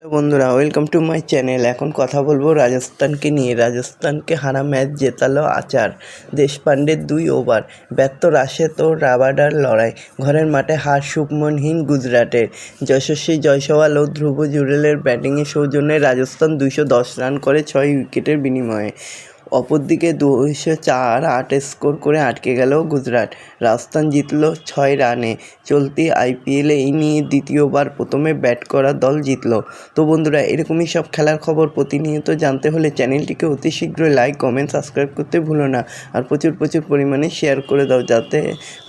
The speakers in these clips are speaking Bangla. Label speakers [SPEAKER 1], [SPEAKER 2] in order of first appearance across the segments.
[SPEAKER 1] হ্যালো বন্ধুরা, ওয়েলকাম টু মাই চ্যানেল। এখন কথা বলবো রাজস্থানকে নিয়ে। রাজস্থানকে হারা ম্যাচ জেতালো আচার দেশপান্ডের 2 ওভার। ব্যর্থ রাশেদ ও রাবাডার লড়াই। ঘরের মাঠে হার শুভমনহীন গুজরাটের। যশস্বী জয়সওয়াল ও ধ্রুব জুরেলের ব্যাটিংয়ে সৌজন্যে রাজস্থান 210 রান করে 6 উইকেটের বিনিময়ে। অপরদিকে 204 স্কোর করে আটকে গেল গুজরাট। রাজস্থান জিতল 6 রানে। চলতি আইপিএলে এই নিয়ে দ্বিতীয়বার প্রথমে ব্যাট করা দল জিতল। তো বন্ধুরা, এরকমই সব খেলার খবর প্রতিনিয়ত জানতে হলে চ্যানেলটিকে অতি শীঘ্রই লাইক, কমেন্ট, সাবস্ক্রাইব করতে ভুলো না। আর প্রচুর পরিমাণে শেয়ার করে দাও, যাতে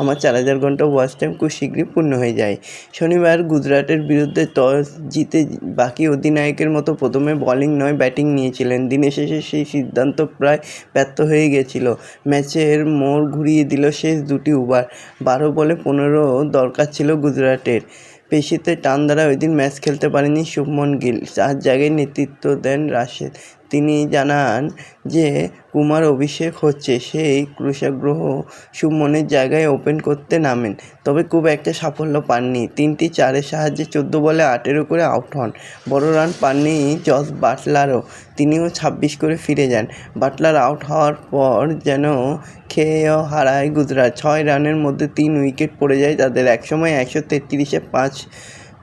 [SPEAKER 1] আমার 4000 ঘন্টা ওয়াচ টাইম খুব শীঘ্রই পূর্ণ হয়ে যায়। শনিবার গুজরাটের বিরুদ্ধে টস জিতে বাকি অধিনায়কের মতো প্রথমে বোলিং নয় ব্যাটিং নিয়েছিলেন। দিনের শেষে সেই সিদ্ধান্ত প্রায় ব্যর্থ হয়ে গেছিল। ম্যাচের মোড় ঘুরিয়ে দিল শেষ 2টি ওভার। 12 বলে 15 দরকার ছিল গুজরাটের। পেশিতে টান দ্বারা ওইদিন ম্যাচ খেলতে পারেনি শুভমন গিল। 4 জায়গায় নেতৃত্ব দেন রাশেদ। তিনি জানান যে কুমার অভিষেক হচ্ছে, সেই কুশাগ্রহ শুভমনের জায়গায় ওপেন করতে নামেন, তবে খুব একটা সাফল্য পাননি। 3টি চারের সাহায্যে 14 বলে 8 করে আউট হন। বড় রান পাননি জস বাটলারও, তিনিও 26 করে ফিরে যান। বাটলার আউট হওয়ার পর যেন খেয়েও হারায় গুজরাট। 6 রানের মধ্যে 3 উইকেট পড়ে যায় তাদের। একসময় 133-এ 5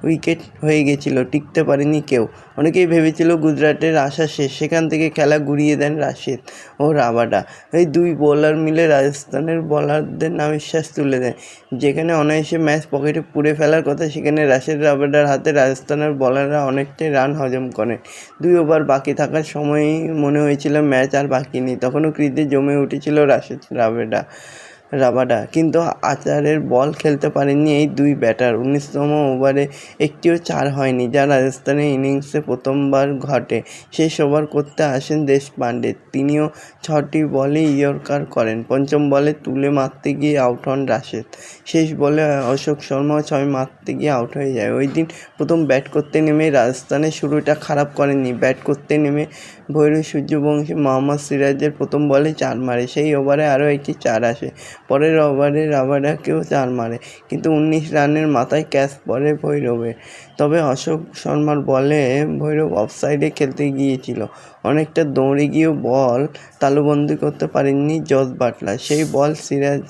[SPEAKER 1] উইকেট হয়ে গেছিল, টিকতে পারেনি কেউ। অনেকেই ভেবেছিল গুজরাটের আশা শেষ। সেখান থেকে খেলা ঘুরিয়ে দেন রাশেদ ও রাবাডা। এই 2 বোলার মিলে রাজস্থানের বোলারদের নাভিশ্বাস তুলে দেন। যেখানে অনায়াসে ম্যাচ পকেটে পুরে ফেলার কথা, সেখানে রাশেদ রাবাডার হাতে রাজস্থানের বোলাররা অনেকটাই রান হজম করেন। 2 ওভার বাকি থাকার সময়ই মনে হয়েছিল ম্যাচ আর বাকি নেই। তখনও ক্রিজে জমে উঠেছিল রাশেদ রাবাডা, কিন্তু আচারের বল খেলতে পারেননি এই 2 ব্যাটার। 19তম ওভারে একটিও 4 হয়নি, যা রাজস্থানের ইনিংসে প্রথমবার ঘটে। শেষ ওভার করতে আসেন দেশপান্ডে। তিনিও 6টি বলে ইয়র্কার করেন। পঞ্চম বলে তুলে মারতে গিয়ে আউট হন রাশেদ। শেষ বলে অশোক শর্মাও 6 মারতে গিয়ে আউট হয়ে যায়। ওই দিন প্রথম ব্যাট করতে নেমে রাজস্থানের শুরুটা খারাপ করেননি। ব্যাট করতে নেমে ভৈরব সূর্যবংশী মোহাম্মদ সিরাজের প্রথম বলে 4 মারে। সেই ওভারে আরও একটি 4 আসে। পরের ওভারে রাবাডাকেও 4 মারে, কিন্তু 19 রানের মাথায় ক্যাচ পড়ে ভৈরবের। তবে অশোক শর্মার বলে ভৈরব অফসাইডে খেলতে গিয়েছিল। অনেকটা দৌড়ে গিয়েও বল তালুবন্দি করতে পারেননি জস বাটলার। সেই বল সিরাজ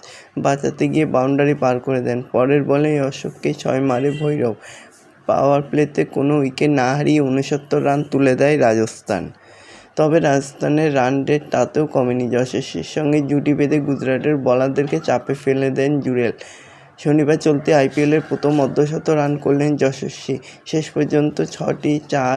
[SPEAKER 1] বাঁচাতে গিয়ে বাউন্ডারি পার করে দেন। পরের বলেই অশোককে 6 মারে ভৈরব। পাওয়ার প্লেতে কোনো উইকেট না হারিয়ে 69 রান তুলে দেয় রাজস্থান। তবে রাজস্থানের রান রেট তাতেও কমেনি। যশস্বীর সঙ্গে জুটি বেঁধে গুজরাটের বোলারদেরকে চাপে ফেলে দেন জুরেল। শনিবার চলতি আইপিএলের প্রথম অর্ধশত রান করলেন যশস্বী। শেষ পর্যন্ত 6টি 4